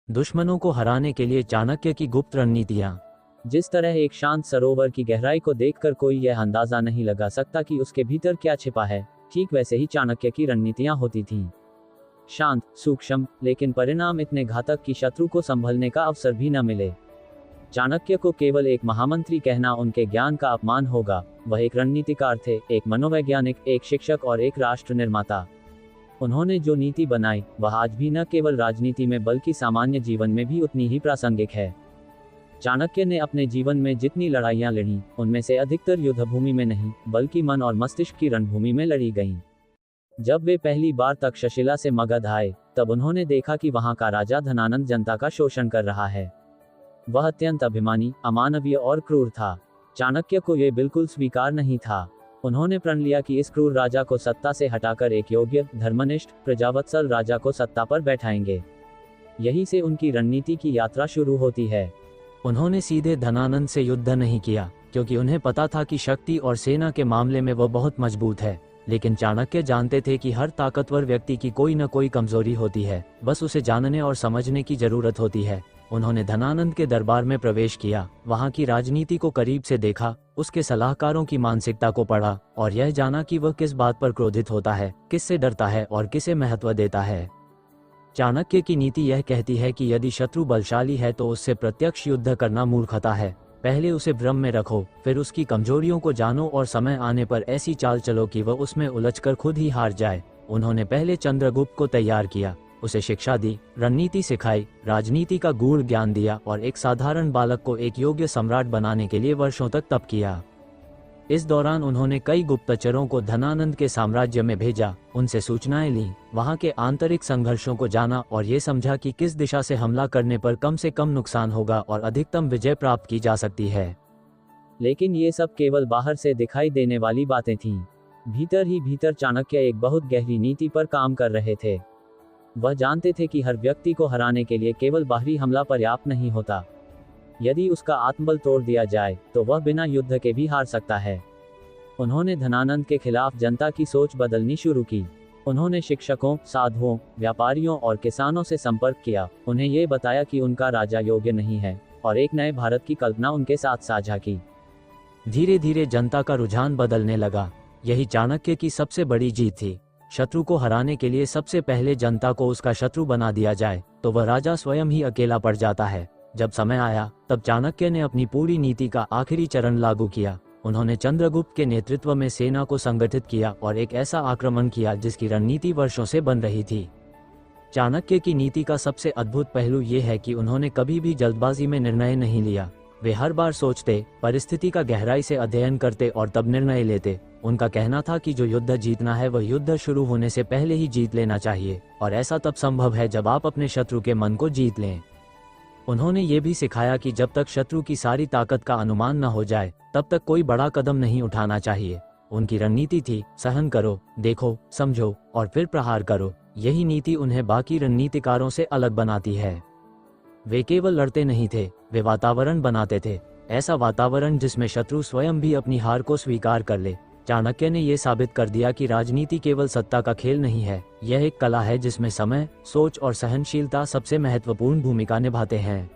दुश्मनों को हराने के लिए चाणक्य की गुप्त रणनीतियां। जिस तरह एक शांत सरोवर की गहराई को देखकर कोई यह अंदाजा नहीं लगा सकता कि उसके भीतर क्या छिपा है, ठीक वैसे ही चाणक्य की रणनीतियां होती थीं। शांत, सूक्ष्म, लेकिन परिणाम इतने घातक कि शत्रु को संभलने का अवसर भी न मिले। चाणक्य को केवल एक महामंत्री कहना उनके ज्ञान का अपमान होगा। वह एक रणनीतिकार थे, एक मनोवैज्ञानिक, एक शिक्षक और एक राष्ट्र निर्माता। उन्होंने जो नीति बनाई वह आज भी न केवल राजनीति में बल्कि सामान्य जीवन में भी उतनी ही प्रासंगिक है। चाणक्य ने अपने जीवन में जितनी लड़ाइयां लड़ी, उनमें से अधिकतर युद्धभूमि में नहीं बल्कि मन और मस्तिष्क की रणभूमि में लड़ी गईं। जब वे पहली बार तक्षशिला से मगध आए, तब उन्होंने देखा कि वहां का राजा धनानंद जनता का शोषण कर रहा है। वह अत्यंत अभिमानी, अमानवीय और क्रूर था। चाणक्य को यह बिल्कुल स्वीकार नहीं था। उन्होंने प्रण लिया कि इस क्रूर राजा को सत्ता से हटाकर एक योग्य, धर्मनिष्ठ, प्रजावत्सल राजा को सत्ता पर बैठाएंगे। यही से उनकी रणनीति की यात्रा शुरू होती है। उन्होंने सीधे धनानंद से युद्ध नहीं किया, क्योंकि उन्हें पता था कि शक्ति और सेना के मामले में वह बहुत मजबूत है। लेकिन चाणक्य जानते थे कि हर ताकतवर व्यक्ति की कोई न कोई कमजोरी होती है, बस उसे जानने और समझने की जरूरत होती है। उन्होंने धनानंद के दरबार में प्रवेश किया, वहां की राजनीति को करीब से देखा, उसके सलाहकारों की मानसिकता को पढ़ा और यह जाना कि वह किस बात पर क्रोधित होता है, किससे डरता है और किसे महत्व देता है। चाणक्य की नीति यह कहती है कि यदि शत्रु बलशाली है तो उससे प्रत्यक्ष युद्ध करना मूर्खता है। पहले उसे भ्रम में रखो, फिर उसकी कमजोरियों को जानो और समय आने पर ऐसी चाल चलो कि वह उसमें उलझकर खुद ही हार जाए। उन्होंने पहले चंद्रगुप्त को तैयार किया, उसे शिक्षा दी, रणनीति सिखाई, राजनीति का गूढ़ ज्ञान दिया और एक साधारण बालक को एक योग्य सम्राट बनाने के लिए वर्षों तक तप किया। इस दौरान उन्होंने कई गुप्तचरों को धनानंद के साम्राज्य में भेजा, उनसे सूचनाएं लीं, वहां के आंतरिक संघर्षों को जाना और ये समझा कि किस दिशा से हमला करने पर कम से कम नुकसान होगा और अधिकतम विजय प्राप्त की जा सकती है। लेकिन ये सब केवल बाहर से दिखाई देने वाली बातें थीं। भीतर ही भीतर चाणक्य एक बहुत गहरी नीति पर काम कर रहे थे। वह जानते थे कि हर व्यक्ति को हराने के लिए केवल बाहरी हमला पर्याप्त नहीं होता। यदि उसका आत्मबल तोड़ दिया जाए तो वह बिना युद्ध के भी हार सकता है। उन्होंने धनानंद के खिलाफ जनता की सोच बदलनी शुरू की। उन्होंने शिक्षकों, साधुओं, व्यापारियों और किसानों से संपर्क किया। उन्हें ये बताया कि उनका राजा योग्य नहीं है और एक नए भारत की कल्पना उनके साथ साझा की। धीरे धीरे जनता का रुझान बदलने लगा। यही चाणक्य की सबसे बड़ी जीत थी। शत्रु को हराने के लिए सबसे पहले जनता को उसका शत्रु बना दिया जाए तो वह राजा स्वयं ही अकेला पड़ जाता है। जब समय आया तब चाणक्य ने अपनी पूरी नीति का आखिरी चरण लागू किया। उन्होंने चंद्रगुप्त के नेतृत्व में सेना को संगठित किया और एक ऐसा आक्रमण किया जिसकी रणनीति वर्षों से बन रही थी। चाणक्य की नीति का सबसे अद्भुत पहलू ये है कि उन्होंने कभी भी जल्दबाजी में निर्णय नहीं लिया। वे हर बार सोचते, परिस्थिति का गहराई से अध्ययन करते और तब निर्णय लेते। उनका कहना था कि जो युद्ध जीतना है वह युद्ध शुरू होने से पहले ही जीत लेना चाहिए, और ऐसा तब संभव है जब आप अपने शत्रु के मन को जीत लें। उन्होंने ये भी सिखाया कि जब तक शत्रु की सारी ताकत का अनुमान न हो जाए तब तक कोई बड़ा कदम नहीं उठाना चाहिए। उनकी रणनीति थी, सहन करो, देखो, समझो और फिर प्रहार करो। यही नीति उन्हें बाकी रणनीतिकारों से अलग बनाती है। वे केवल लड़ते नहीं थे, वे वातावरण बनाते थे, ऐसा वातावरण जिसमें शत्रु स्वयं भी अपनी हार को स्वीकार कर ले। चाणक्य ने यह साबित कर दिया कि राजनीति केवल सत्ता का खेल नहीं है, यह एक कला है जिसमें समय, सोच और सहनशीलता सबसे महत्वपूर्ण भूमिका निभाते हैं।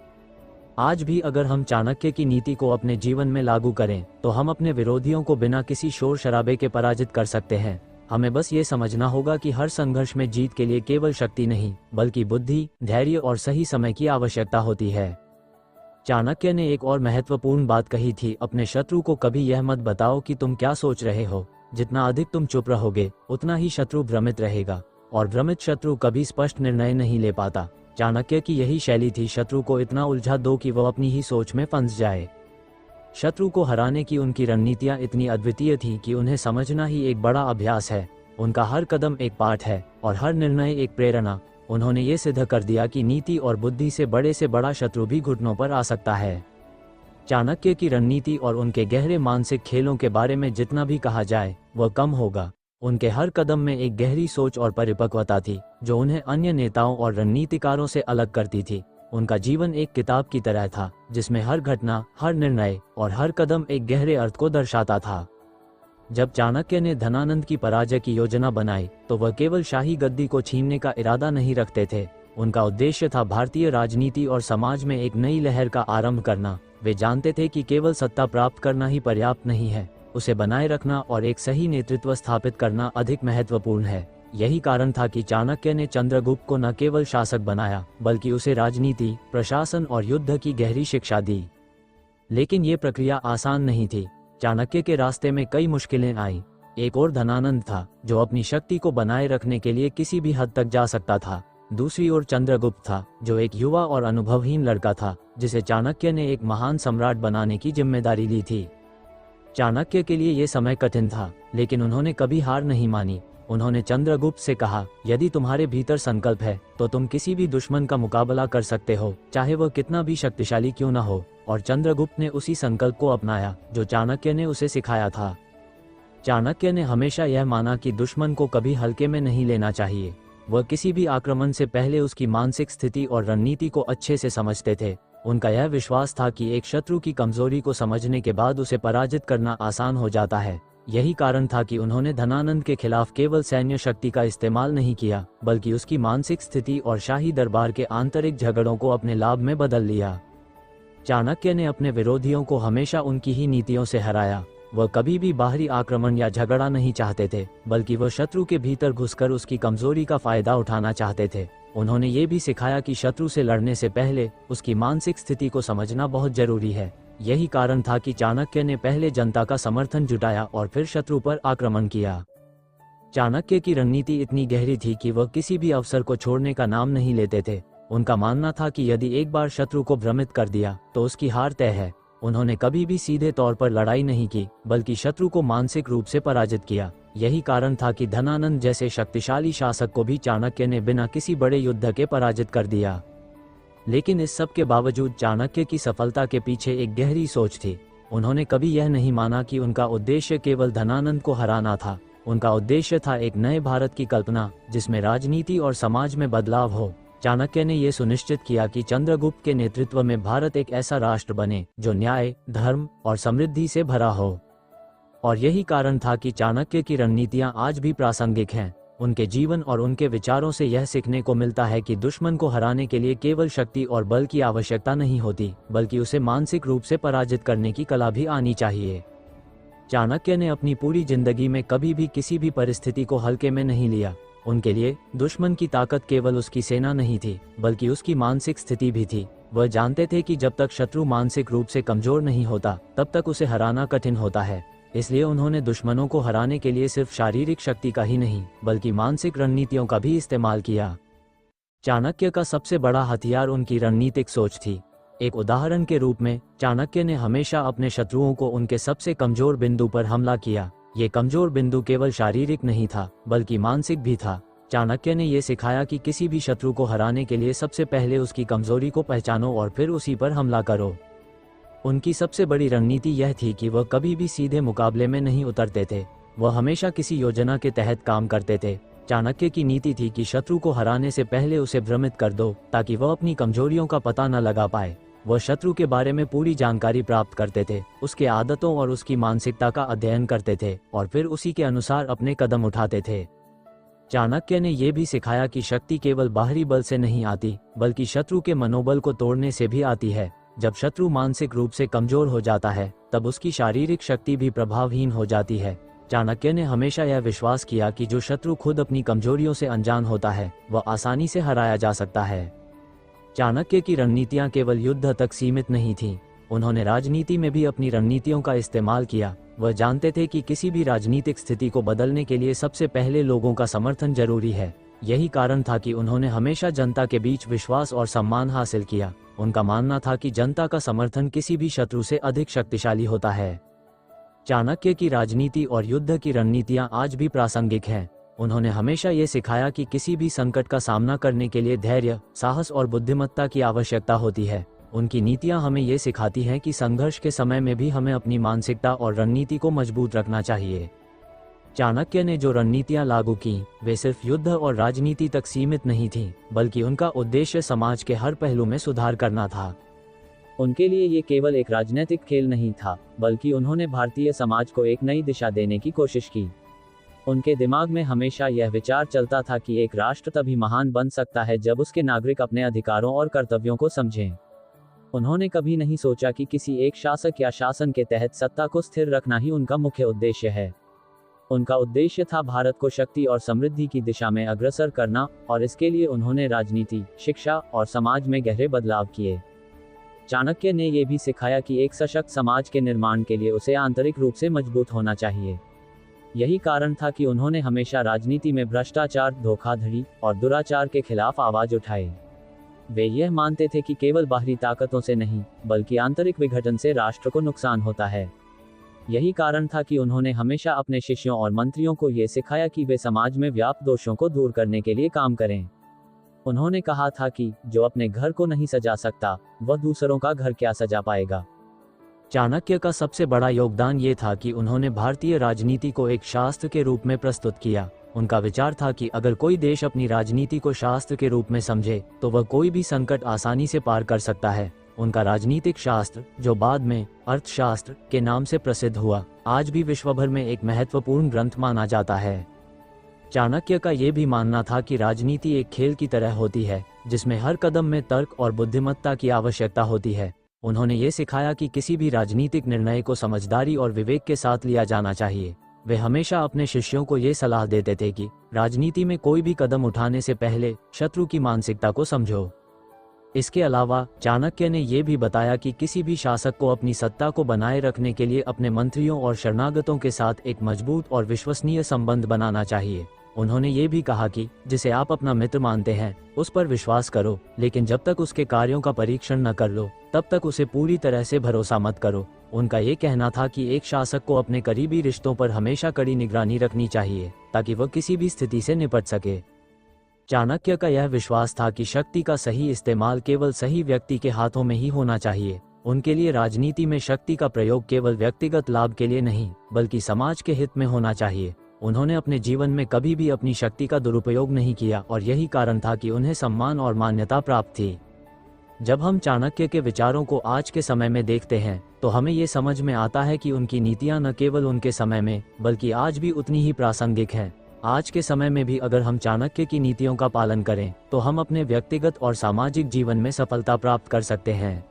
आज भी अगर हम चाणक्य की नीति को अपने जीवन में लागू करें तो हम अपने विरोधियों को बिना किसी शोर शराबे के पराजित कर सकते हैं। हमें बस ये समझना होगा कि हर संघर्ष में जीत के लिए केवल शक्ति नहीं बल्कि बुद्धि, धैर्य और सही समय की आवश्यकता होती है। चाणक्य ने एक और महत्वपूर्ण बात कही थी, अपने शत्रु को कभी यह मत बताओ कि तुम क्या सोच रहे हो। जितना अधिक तुम चुप रहोगे उतना ही शत्रु भ्रमित रहेगा, और भ्रमित शत्रु कभी स्पष्ट निर्णय नहीं ले पाता। चाणक्य की यही शैली थी, शत्रु को इतना उलझा दो कि वह अपनी ही सोच में फंस जाए। शत्रु को हराने की उनकी रणनीतियां इतनी अद्वितीय थीं कि उन्हें समझना ही एक बड़ा अभ्यास है। उनका हर कदम एक पाठ है और हर निर्णय एक प्रेरणा। उन्होंने ये सिद्ध कर दिया कि नीति और बुद्धि से बड़ा शत्रु भी घुटनों पर आ सकता है। चाणक्य की रणनीति और उनके गहरे मानसिक खेलों के बारे में जितना भी कहा जाए वह कम होगा। उनके हर कदम में एक गहरी सोच और परिपक्वता थी जो उन्हें अन्य नेताओं और रणनीतिकारों से अलग करती थी। उनका जीवन एक किताब की तरह था जिसमें हर घटना, हर निर्णय और हर कदम एक गहरे अर्थ को दर्शाता था। जब चाणक्य ने धनानंद की पराजय की योजना बनाई तो वह केवल शाही गद्दी को छीनने का इरादा नहीं रखते थे। उनका उद्देश्य था भारतीय राजनीति और समाज में एक नई लहर का आरंभ करना। वे जानते थे कि केवल सत्ता प्राप्त करना ही पर्याप्त नहीं है, उसे बनाए रखना और एक सही नेतृत्व स्थापित करना अधिक महत्वपूर्ण है। यही कारण था कि चाणक्य ने चंद्रगुप्त को न केवल शासक बनाया, बल्कि उसे राजनीति, प्रशासन और युद्ध की गहरी शिक्षा दी। लेकिन ये प्रक्रिया आसान नहीं थी। चाणक्य के रास्ते में कई मुश्किलें आईं। एक और धनानंद था, जो अपनी शक्ति को बनाए रखने के लिए किसी भी हद तक जा सकता था। दूसरी ओर चंद्रगुप्त था, जो एक युवा और अनुभवहीन लड़का था, जिसे चाणक्य ने एक महान सम्राट बनाने की जिम्मेदारी ली थी। चाणक्य के लिए यह समय कठिन था, लेकिन उन्होंने कभी हार नहीं मानी। उन्होंने चंद्रगुप्त से कहा, यदि तुम्हारे भीतर संकल्प है तो तुम किसी भी दुश्मन का मुकाबला कर सकते हो, चाहे वह कितना भी शक्तिशाली क्यों न हो। और चंद्रगुप्त ने उसी संकल्प को अपनाया जो चाणक्य ने उसे सिखाया था। चाणक्य ने हमेशा यह माना कि दुश्मन को कभी हल्के में नहीं लेना चाहिए। वह किसी भी आक्रमण से पहले उसकी मानसिक स्थिति और रणनीति को अच्छे से समझते थे। उनका यह विश्वास था कि एक शत्रु की कमजोरी को समझने के बाद उसे पराजित करना आसान हो जाता है। यही कारण था कि उन्होंने धनानंद के खिलाफ केवल सैन्य शक्ति का इस्तेमाल नहीं किया, बल्कि उसकी मानसिक स्थिति और शाही दरबार के आंतरिक झगड़ों को अपने लाभ में बदल लिया। चाणक्य ने अपने विरोधियों को हमेशा उनकी ही नीतियों से हराया। वह कभी भी बाहरी आक्रमण या झगड़ा नहीं चाहते थे, बल्कि वह शत्रु के भीतर घुसकर उसकी कमजोरी का फायदा उठाना चाहते थे। उन्होंने ये भी सिखाया कि शत्रु से लड़ने से पहले उसकी मानसिक स्थिति को समझना बहुत जरूरी है। यही कारण था कि चाणक्य ने पहले जनता का समर्थन जुटाया और फिर शत्रु पर आक्रमण किया। चाणक्य की रणनीति इतनी गहरी थी कि वह किसी भी अवसर को छोड़ने का नाम नहीं लेते थे। उनका मानना था कि यदि एक बार शत्रु को भ्रमित कर दिया तो उसकी हार तय है। उन्होंने कभी भी सीधे तौर पर लड़ाई नहीं की, बल्कि शत्रु को मानसिक रूप से पराजित किया। यही कारण था कि धनानंद जैसे शक्तिशाली शासक को भी चाणक्य ने बिना किसी बड़े युद्ध के पराजित कर दिया। लेकिन इस सब के बावजूद चाणक्य की सफलता के पीछे एक गहरी सोच थी। उन्होंने कभी यह नहीं माना कि उनका उद्देश्य केवल धनानंद को हराना था। उनका उद्देश्य था एक नए भारत की कल्पना, जिसमें राजनीति और समाज में बदलाव हो। चाणक्य ने यह सुनिश्चित किया कि चंद्रगुप्त के नेतृत्व में भारत एक ऐसा राष्ट्र बने जो न्याय, धर्म और समृद्धि से भरा हो। और यही कारण था कि चाणक्य की रणनीतियां आज भी प्रासंगिक हैं। उनके जीवन और उनके विचारों से यह सीखने को मिलता है कि दुश्मन को हराने के लिए केवल शक्ति और बल की आवश्यकता नहीं होती, बल्कि उसे मानसिक रूप से पराजित करने की कला भी आनी चाहिए। चाणक्य ने अपनी पूरी जिंदगी में कभी भी किसी भी परिस्थिति को हल्के में नहीं लिया। उनके लिए दुश्मन की ताकत केवल उसकी सेना नहीं थी, बल्कि उसकी मानसिक स्थिति भी थी। वह जानते थे कि जब तक शत्रु मानसिक रूप से कमजोर नहीं होता, तब तक उसे हराना कठिन होता है। इसलिए उन्होंने दुश्मनों को हराने के लिए सिर्फ शारीरिक शक्ति का ही नहीं, बल्कि मानसिक रणनीतियों का भी इस्तेमाल किया। चाणक्य का सबसे बड़ा हथियार उनकी रणनीतिक सोच थी। एक उदाहरण के रूप में, चाणक्य ने हमेशा अपने शत्रुओं को उनके सबसे कमजोर बिंदु पर हमला किया। ये कमजोर बिंदु केवल शारीरिक नहीं था, बल्कि मानसिक भी था। चाणक्य ने यह सिखाया कि किसी भी शत्रु को हराने के लिए सबसे पहले उसकी कमजोरी को पहचानो और फिर उसी पर हमला करो। उनकी सबसे बड़ी रणनीति यह थी कि वह कभी भी सीधे मुकाबले में नहीं उतरते थे। वह हमेशा किसी योजना के तहत काम करते थे। चाणक्य की नीति थी कि शत्रु को हराने से पहले उसे भ्रमित कर दो, ताकि वह अपनी कमजोरियों का पता न लगा पाए। वह शत्रु के बारे में पूरी जानकारी प्राप्त करते थे, उसके आदतों और उसकी मानसिकता का अध्ययन करते थे और फिर उसी के अनुसार अपने कदम उठाते थे। चाणक्य ने यह भी सिखाया कि शक्ति केवल बाहरी बल से नहीं आती, बल्कि शत्रु के मनोबल को तोड़ने से भी आती है। जब शत्रु मानसिक रूप से कमजोर हो जाता है, तब उसकी शारीरिक शक्ति भी प्रभावहीन हो जाती है। चाणक्य ने हमेशा यह विश्वास किया कि जो शत्रु खुद अपनी कमजोरियों से अनजान होता है, वह आसानी से हराया जा सकता है। चाणक्य की रणनीतियां केवल युद्ध तक सीमित नहीं थीं। उन्होंने राजनीति में भी अपनी रणनीतियों का इस्तेमाल किया। वह जानते थे कि किसी भी राजनीतिक स्थिति को बदलने के लिए सबसे पहले लोगों का समर्थन जरूरी है। यही कारण था कि उन्होंने हमेशा जनता के बीच विश्वास और सम्मान हासिल किया। उनका मानना था कि जनता का समर्थन किसी भी शत्रु से अधिक शक्तिशाली होता है। चाणक्य की राजनीति और युद्ध की रणनीतियां आज भी प्रासंगिक हैं। उन्होंने हमेशा ये सिखाया कि किसी भी संकट का सामना करने के लिए धैर्य, साहस और बुद्धिमत्ता की आवश्यकता होती है। उनकी नीतियां हमें ये सिखाती हैं कि संघर्ष के समय में भी हमें अपनी मानसिकता और रणनीति को मजबूत रखना चाहिए। चाणक्य ने जो रणनीतियां लागू की, वे सिर्फ युद्ध और राजनीति तक सीमित नहीं थीं, बल्कि उनका उद्देश्य समाज के हर पहलू में सुधार करना था। उनके लिए ये केवल एक राजनीतिक खेल नहीं था, बल्कि उन्होंने भारतीय समाज को एक नई दिशा देने की कोशिश की। उनके दिमाग में हमेशा यह विचार चलता था कि एक राष्ट्र तभी महान बन सकता है जब उसके नागरिक अपने अधिकारों और कर्तव्यों को समझें। उन्होंने कभी नहीं सोचा कि किसी एक शासक या शासन के तहत सत्ता को स्थिर रखना ही उनका मुख्य उद्देश्य है। उनका उद्देश्य था भारत को शक्ति और समृद्धि की दिशा में अग्रसर करना, और इसके लिए उन्होंने राजनीति, शिक्षा और समाज में गहरे बदलाव किए। चाणक्य ने यह भी सिखाया कि एक सशक्त समाज के निर्माण के लिए उसे आंतरिक रूप से मजबूत होना चाहिए। यही कारण था कि उन्होंने हमेशा राजनीति में भ्रष्टाचार, धोखाधड़ी और दुराचार के खिलाफ आवाज उठाई। वे यह मानते थे कि केवल बाहरी ताकतों से नहीं, बल्कि आंतरिक विघटन से राष्ट्र को नुकसान होता है। यही कारण था कि उन्होंने हमेशा अपने शिष्यों और मंत्रियों को यह सिखाया कि वे समाज में व्याप्त दोषों को दूर करने के लिए काम करें। उन्होंने कहा था कि जो अपने घर को नहीं सजा सकता, वह दूसरों का घर क्या सजा पाएगा। चाणक्य का सबसे बड़ा योगदान ये था कि उन्होंने भारतीय राजनीति को एक शास्त्र के रूप में प्रस्तुत किया। उनका विचार था कि अगर कोई देश अपनी राजनीति को शास्त्र के रूप में समझे तो वह कोई भी संकट आसानी से पार कर सकता है। उनका राजनीतिक शास्त्र, जो बाद में अर्थशास्त्र के नाम से प्रसिद्ध हुआ, आज भी विश्व भर में एक महत्वपूर्ण ग्रंथ माना जाता है। चाणक्य का ये भी मानना था कि राजनीति एक खेल की तरह होती है, जिसमें हर कदम में तर्क और बुद्धिमत्ता की आवश्यकता होती है। उन्होंने ये सिखाया कि किसी भी राजनीतिक निर्णय को समझदारी और विवेक के साथ लिया जाना चाहिए। वे हमेशा अपने शिष्यों को ये सलाह देते थे कि राजनीति में कोई भी कदम उठाने से पहले शत्रु की मानसिकता को समझो। इसके अलावा चाणक्य ने यह भी बताया कि किसी भी शासक को अपनी सत्ता को बनाए रखने के लिए अपने मंत्रियों और शरणागतों के साथ एक मजबूत और विश्वसनीय संबंध बनाना चाहिए। उन्होंने ये भी कहा कि जिसे आप अपना मित्र मानते हैं, उस पर विश्वास करो, लेकिन जब तक उसके कार्यों का परीक्षण न कर लो, तब तक उसे पूरी तरह से भरोसा मत करो। उनका ये कहना था कि एक शासक को अपने करीबी रिश्तों पर हमेशा कड़ी निगरानी रखनी चाहिए, ताकि वह किसी भी स्थिति से निपट सके। चाणक्य का यह विश्वास था कि शक्ति का सही इस्तेमाल केवल सही व्यक्ति के हाथों में ही होना चाहिए। उनके लिए राजनीति में शक्ति का प्रयोग केवल व्यक्तिगत लाभ के लिए नहीं, बल्कि समाज के हित में होना चाहिए। उन्होंने अपने जीवन में कभी भी अपनी शक्ति का दुरुपयोग नहीं किया, और यही कारण था कि उन्हें सम्मान और मान्यता प्राप्त थी। जब हम चाणक्य के विचारों को आज के समय में देखते हैं, तो हमें ये समझ में आता है कि उनकी नीतियां न केवल उनके समय में, बल्कि आज भी उतनी ही प्रासंगिक हैं। आज के समय में भी अगर हम चाणक्य की नीतियों का पालन करें, तो हम अपने व्यक्तिगत और सामाजिक जीवन में सफलता प्राप्त कर सकते हैं।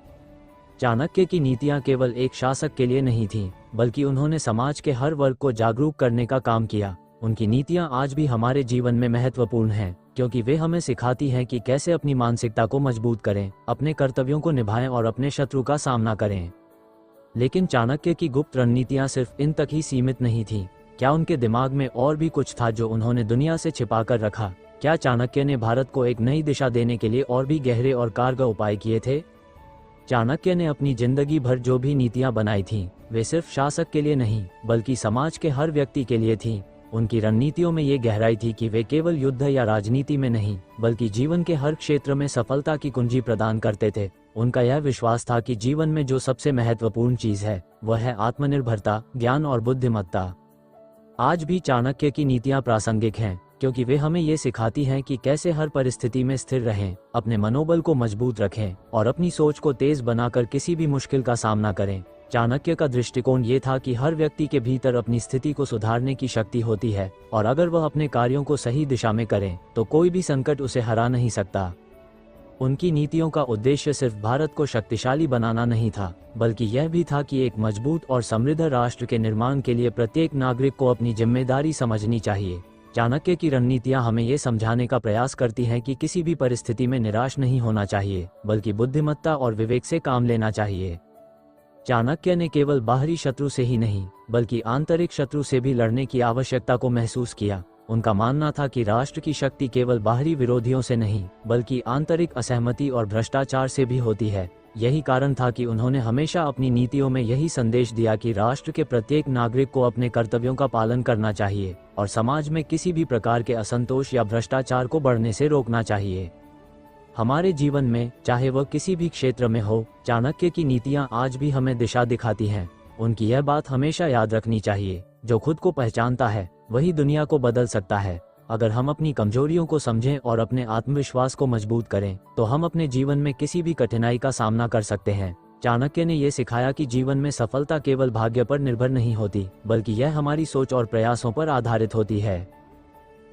चाणक्य की नीतियां केवल एक शासक के लिए नहीं थीं, बल्कि उन्होंने समाज के हर वर्ग को जागरूक करने का काम किया। उनकी नीतियां आज भी हमारे जीवन में महत्वपूर्ण हैं, क्योंकि वे हमें सिखाती हैं कि कैसे अपनी मानसिकता को मजबूत करें, अपने कर्तव्यों को निभाएं और अपने शत्रु का सामना करें। लेकिन चाणक्य की गुप्त रणनीतियां सिर्फ इन तक ही सीमित नहीं थीं। क्या उनके दिमाग में और भी कुछ था जो उन्होंने दुनिया से छिपा कर रखा? क्या चाणक्य ने भारत को एक नई दिशा देने के लिए और भी गहरे और कारगर उपाय किए थे? चाणक्य ने अपनी जिंदगी भर जो भी नीतियां बनाई थीं, वे सिर्फ शासक के लिए नहीं, बल्कि समाज के हर व्यक्ति के लिए थीं। उनकी रणनीतियों में ये गहराई थी कि वे केवल युद्ध या राजनीति में नहीं, बल्कि जीवन के हर क्षेत्र में सफलता की कुंजी प्रदान करते थे। उनका यह विश्वास था कि जीवन में जो सबसे महत्वपूर्ण चीज है, वह है आत्मनिर्भरता, ज्ञान और बुद्धिमत्ता। आज भी चाणक्य की नीतियां प्रासंगिक हैं, क्योंकि वे हमें ये सिखाती हैं कि कैसे हर परिस्थिति में स्थिर रहें, अपने मनोबल को मजबूत रखें और अपनी सोच को तेज बनाकर किसी भी मुश्किल का सामना करें। चाणक्य का दृष्टिकोण ये था कि हर व्यक्ति के भीतर अपनी स्थिति को सुधारने की शक्ति होती है, और अगर वह अपने कार्यों को सही दिशा में करे, तो कोई भी संकट उसे हरा नहीं सकता। उनकी नीतियों का उद्देश्य सिर्फ भारत को शक्तिशाली बनाना नहीं था, बल्कि यह भी था कि एक मजबूत और समृद्ध राष्ट्र के निर्माण के लिए प्रत्येक नागरिक को अपनी जिम्मेदारी समझनी चाहिए। चाणक्य की रणनीतियां हमें ये समझाने का प्रयास करती हैं कि किसी भी परिस्थिति में निराश नहीं होना चाहिए, बल्कि बुद्धिमत्ता और विवेक से काम लेना चाहिए। चाणक्य ने केवल बाहरी शत्रु से ही नहीं, बल्कि आंतरिक शत्रु से भी लड़ने की आवश्यकता को महसूस किया। उनका मानना था कि राष्ट्र की शक्ति केवल बाहरी विरोधियों से नहीं, बल्कि आंतरिक असहमति और भ्रष्टाचार से भी होती है। यही कारण था कि उन्होंने हमेशा अपनी नीतियों में यही संदेश दिया कि राष्ट्र के प्रत्येक नागरिक को अपने कर्तव्यों का पालन करना चाहिए और समाज में किसी भी प्रकार के असंतोष या भ्रष्टाचार को बढ़ने से रोकना चाहिए। हमारे जीवन में, चाहे वह किसी भी क्षेत्र में हो, चाणक्य की नीतियां आज भी हमें दिशा दिखाती हैं। उनकी यह बात हमेशा याद रखनी चाहिए, जो खुद को पहचानता है, वही दुनिया को बदल सकता है। अगर हम अपनी कमजोरियों को समझें और अपने आत्मविश्वास को मजबूत करें, तो हम अपने जीवन में किसी भी कठिनाई का सामना कर सकते हैं। चाणक्य ने यह सिखाया कि जीवन में सफलता केवल भाग्य पर निर्भर नहीं होती, बल्कि यह हमारी सोच और प्रयासों पर आधारित होती है।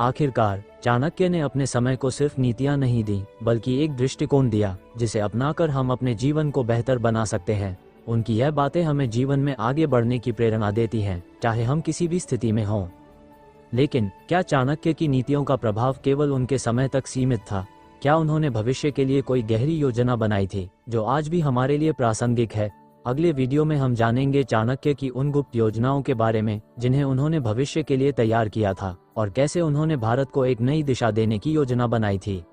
आखिरकार चाणक्य ने अपने समय को सिर्फ नीतियां नहीं दी, बल्कि एक दृष्टिकोण दिया जिसे अपनाकर हम अपने जीवन को बेहतर बना सकते हैं। उनकी यह बातें हमें जीवन में आगे बढ़ने की प्रेरणा देती हैं, चाहे हम किसी भी स्थिति में हों। लेकिन क्या चाणक्य की नीतियों का प्रभाव केवल उनके समय तक सीमित था? क्या उन्होंने भविष्य के लिए कोई गहरी योजना बनाई थी जो आज भी हमारे लिए प्रासंगिक है? अगले वीडियो में हम जानेंगे चाणक्य की उन गुप्त योजनाओं के बारे में जिन्हें उन्होंने भविष्य के लिए तैयार किया था और कैसे उन्होंने भारत को एक नई दिशा देने की योजना बनाई थी।